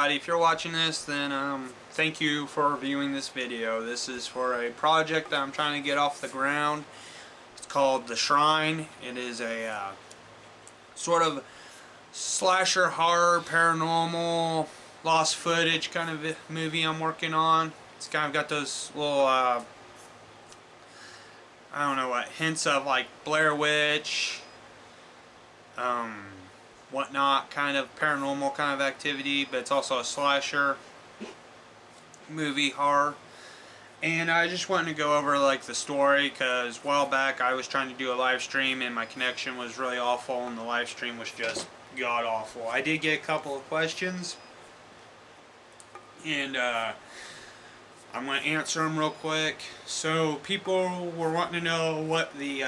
everybody. If you're watching this, then thank you for viewing this video. This is for a project that I'm trying to get off the ground. It's called The Shrine. It is a sort of slasher, horror, paranormal, lost footage kind of movie I'm working on. It's kind of got those little, I don't know what, hints of like Blair Witch, whatnot, kind of paranormal kind of activity, but it's also a slasher movie, horror. And I just wanted to go over like the story, because a while back I was trying to do a live stream and my connection was really awful and the live stream was just god awful. I did get a couple of questions and I'm going to answer them real quick. So people were wanting to know what the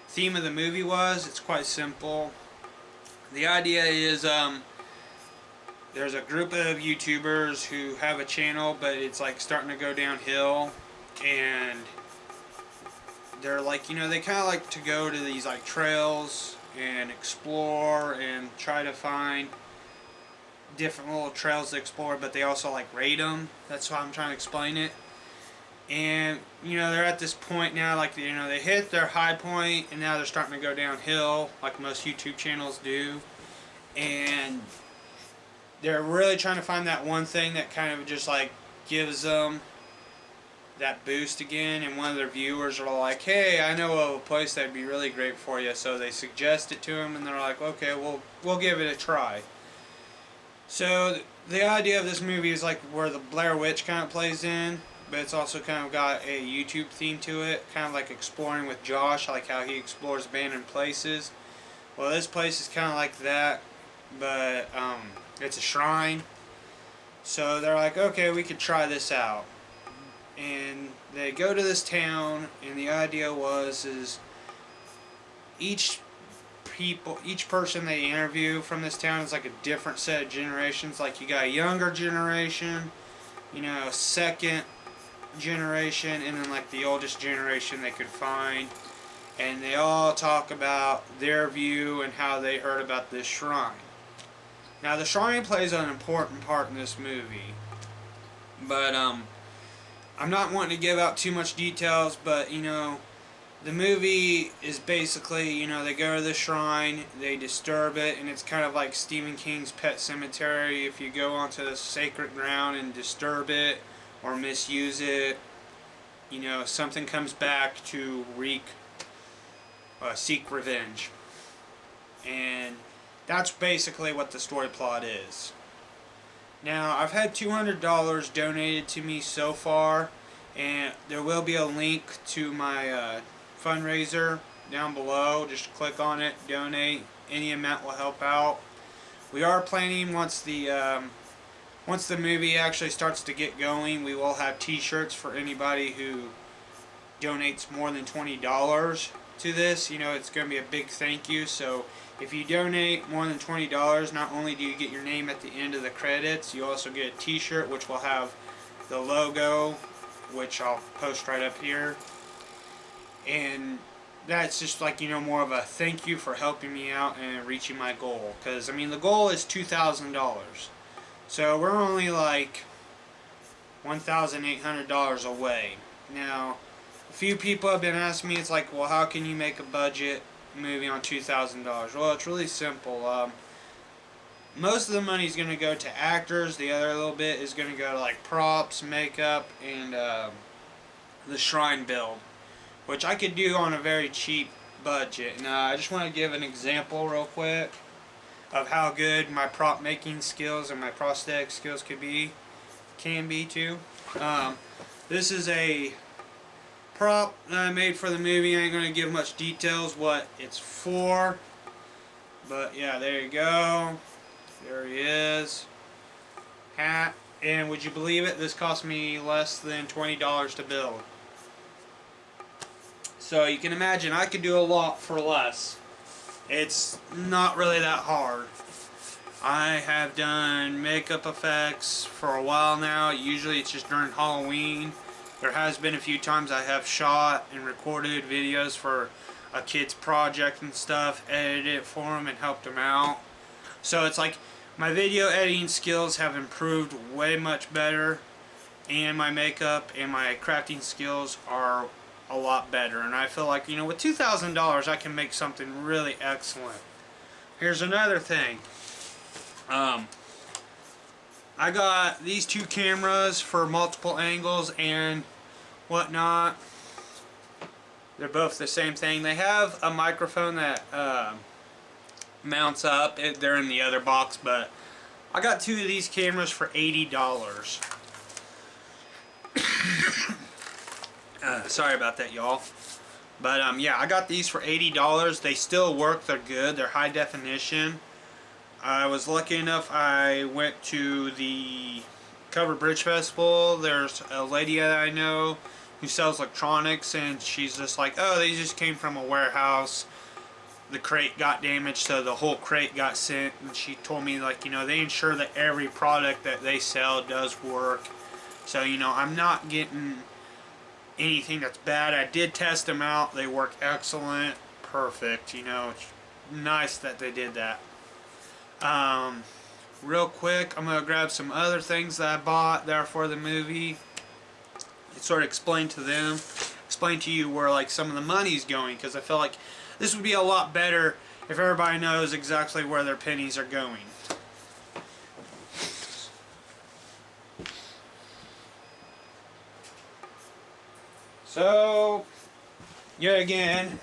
theme of the movie was. It's quite simple. The idea is there's a group of YouTubers who have a channel, but it's like starting to go downhill, and they're like, you know, they kind of like to go to these like trails and explore and try to find different little trails to explore, but they also like rate them. That's how I'm trying to explain it. And you know, they're at this point now, like, you know, they hit their high point and now they're starting to go downhill like most YouTube channels do, and they're really trying to find that one thing that kind of just like gives them that boost again. And one of their viewers are like, hey, I know of a place that'd be really great for you. So they suggest it to them and they're like, okay, we'll give it a try. So the idea of this movie is like where the Blair Witch kind of plays in, but it's also kind of got a YouTube theme to it, kind of like exploring with Josh, like how he explores abandoned places. Well, this place is kind of like that, but it's a shrine. So they're like, okay, we could try this out. And they go to this town, and the idea is each person they interview from this town is like a different set of generations. Like you got a younger generation, you know, second generation, and then like the oldest generation they could find. And they all talk about their view and how they heard about this shrine. Now the shrine plays an important part in this movie, but I'm not wanting to give out too much details, but you know, the movie is basically, you know, they go to the shrine, they disturb it, and it's kind of like Stephen King's Pet Sematary. If you go onto the sacred ground and disturb it or misuse it, you know, something comes back to seek revenge. And that's basically what the story plot is. Now, I've had $200 donated to me so far, and there will be a link to my fundraiser down below. Just click on it, donate. Any amount will help out. We are planning, once the movie actually starts to get going, we will have t-shirts for anybody who donates more than $20 to this. You know, it's going to be a big thank you. So if you donate more than $20, not only do you get your name at the end of the credits, you also get a t-shirt which will have the logo, which I'll post right up here. And that's just like, you know, more of a thank you for helping me out and reaching my goal. Because, I mean, the goal is $2,000. So we're only like $1,800 away. Now, a few people have been asking me, it's like, well, how can you make a budget movie on $2,000? Well, it's really simple. Most of the money is going to go to actors. The other little bit is going to go to like props, makeup, and the shrine build, which I could do on a very cheap budget. And I just want to give an example real quick of how good my prop making skills and my prosthetic skills can be too. This is a prop that I made for the movie. I ain't going to give much details what it's for, but yeah, there you go. There he is. Hat. And would you believe it, this cost me less than $20 to build. So you can imagine I could do a lot for less. It's not really that hard. I have done makeup effects for a while now. Usually it's just during Halloween. There has been a few times I have shot and recorded videos for a kid's project and stuff, edited it for them and helped them out. So it's like my video editing skills have improved way much better, and my makeup and my crafting skills are a lot better. And I feel like, you know, with $2,000 I can make something really excellent. Here's another thing. I got these two cameras for multiple angles and whatnot. They're both the same thing. They have a microphone that mounts up. They're in the other box, but I got two of these cameras for $80. Sorry about that, y'all. But yeah, I got these for $80. They still work. They're good. They're high definition. I was lucky enough, I went to the Cover Bridge Festival. There's a lady that I know who sells electronics, and she's just like, oh, they just came from a warehouse. The crate got damaged, so the whole crate got sent. And she told me, like, you know, they ensure that every product that they sell does work. So, you know, I'm not getting anything that's bad. I did test them out. They work excellent. Perfect. You know, it's nice that they did that. Real quick, I'm going to grab some other things that I bought there for the movie. Sort of explain to them, explain to you where like some of the money's going, because I feel like this would be a lot better if everybody knows exactly where their pennies are going. So, yet again,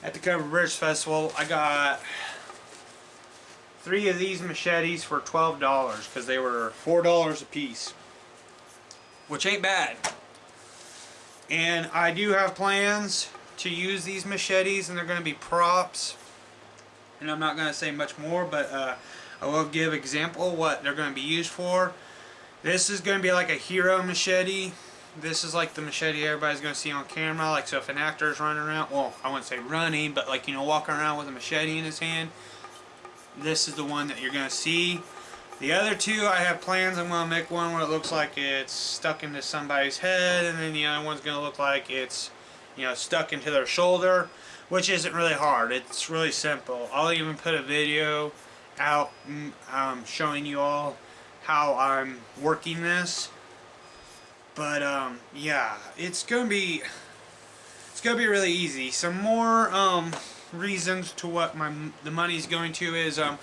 at the Cover Bridge Festival, I got 3 of these machetes for $12 because they were $4 a piece, which ain't bad. And I do have plans to use these machetes, and they're going to be props. And I'm not going to say much more, but I will give example what they're going to be used for. This is going to be like a hero machete. This is like the machete everybody's going to see on camera. Like, so if an actor is running around, well, I wouldn't say running, but like, you know, walking around with a machete in his hand, this is the one that you're going to see. The other two, I have plans. I'm going to make one where it looks like it's stuck into somebody's head, and then the other one's going to look like it's, you know, stuck into their shoulder, which isn't really hard. It's really simple. I'll even put a video out showing you all how I'm working this. But yeah, it's gonna be really easy. Some more reasons to what the money's going to is I'm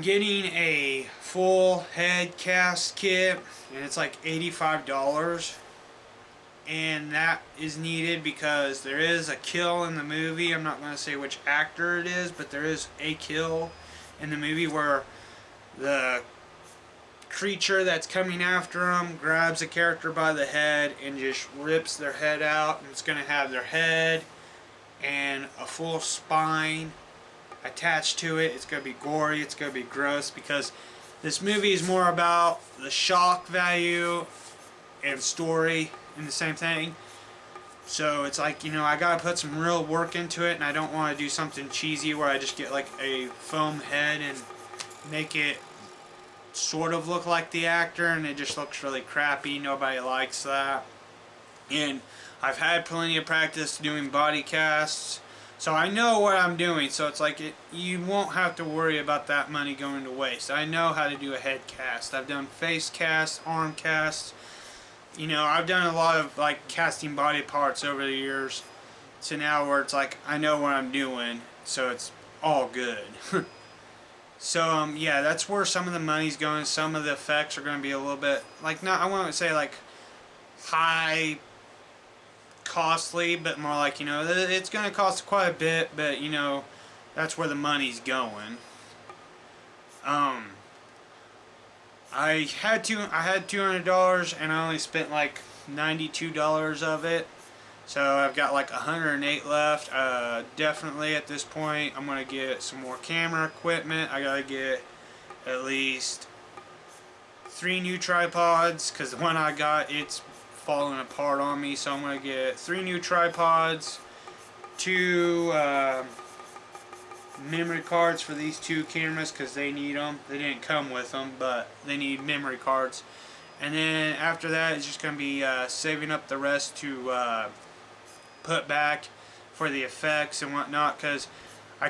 getting a full head cast kit, and it's like $85, and that is needed because there is a kill in the movie. I'm not going to say which actor it is, but there is a kill in the movie where the creature that's coming after them grabs a character by the head and just rips their head out, and it's going to have their head and a full spine attached to it. It's going to be gory, it's going to be gross, because this movie is more about the shock value and story in the same thing. So it's like, you know, I got to put some real work into it, and I don't want to do something cheesy where I just get like a foam head and make it sort of look like the actor, and it just looks really crappy. Nobody likes that. And I've had plenty of practice doing body casts, so I know what I'm doing. So it's like you won't have to worry about that money going to waste. I know how to do a head cast. I've done face casts, arm casts. You know, I've done a lot of like casting body parts over the years. So now where it's like I know what I'm doing, so it's all good. So yeah, that's where some of the money's going. Some of the effects are going to be a little bit like, not, I won't say like high costly, but more like, you know, it's going to cost quite a bit, but you know, that's where the money's going. I had $200 and I only spent like $92 of it. So I've got like 108 left. Definitely at this point I'm going to get some more camera equipment. I got to get at least 3 new tripods, because the one I got, it's falling apart on me. So I'm going to get 3 new tripods, 2 memory cards for these 2 cameras because they need them. They didn't come with them, but they need memory cards. And then after that, it's just going to be saving up the rest to put back for the effects and whatnot, because I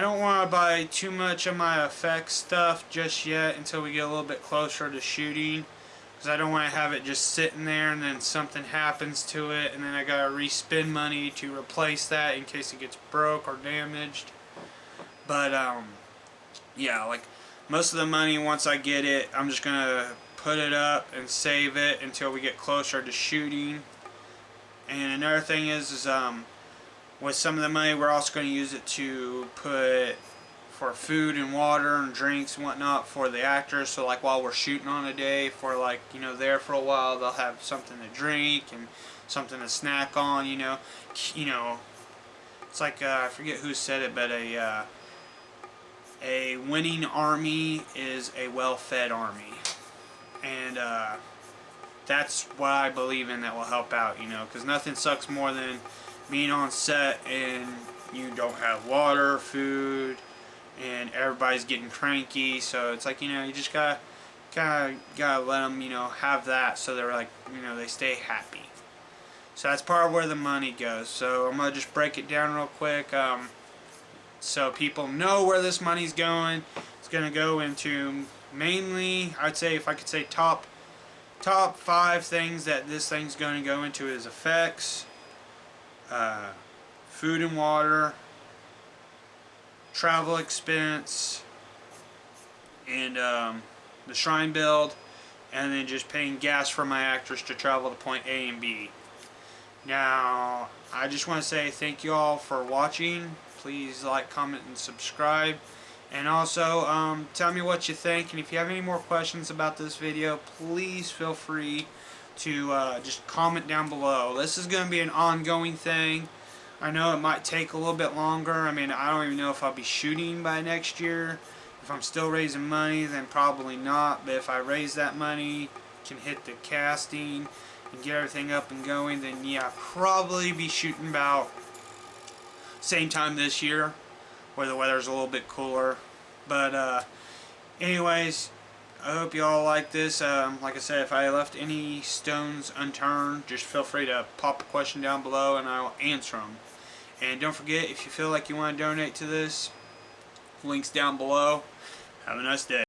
don't want to buy too much of my effects stuff just yet until we get a little bit closer to shooting. Because I don't want to have it just sitting there and then something happens to it and then I gotta re-spend money to replace that in case it gets broke or damaged. But yeah, like most of the money, once I get it, I'm just gonna put it up and save it until we get closer to shooting. And another thing is with some of the money, we're also going to use it to put for food and water and drinks and whatnot for the actors. So like while we're shooting on a day, for like, you know, there for a while, they'll have something to drink and something to snack on. You know, it's like I forget who said it, but a winning army is a well-fed army, and that's what I believe in that will help out. You know, because nothing sucks more than being on set and you don't have water, food, and everybody's getting cranky. So it's like, you know, you just gotta let them, you know, have that so they're like, you know, they stay happy. So that's part of where the money goes. So I'm gonna just break it down real quick so people know where this money's going. It's gonna go into mainly, I'd say, if I could say top 5 things that this thing's going to go into is effects, food and water, travel expense, and the shrine build, and then just paying gas for my actors to travel to point A and B. Now, I just want to say thank you all for watching. Please like, comment, and subscribe. And also, tell me what you think, and if you have any more questions about this video, please feel free to just comment down below. This is going to be an ongoing thing. I know it might take a little bit longer. I mean, I don't even know if I'll be shooting by next year. If I'm still raising money, then probably not. But if I raise that money, can hit the casting and get everything up and going, then yeah, I'll probably be shooting about same time this year, where the weather's a little bit cooler. But anyways, I hope you all like this. Like I said, if I left any stones unturned, just feel free to pop a question down below and I'll answer them. And don't forget, if you feel like you want to donate to this, links down below. Have a nice day.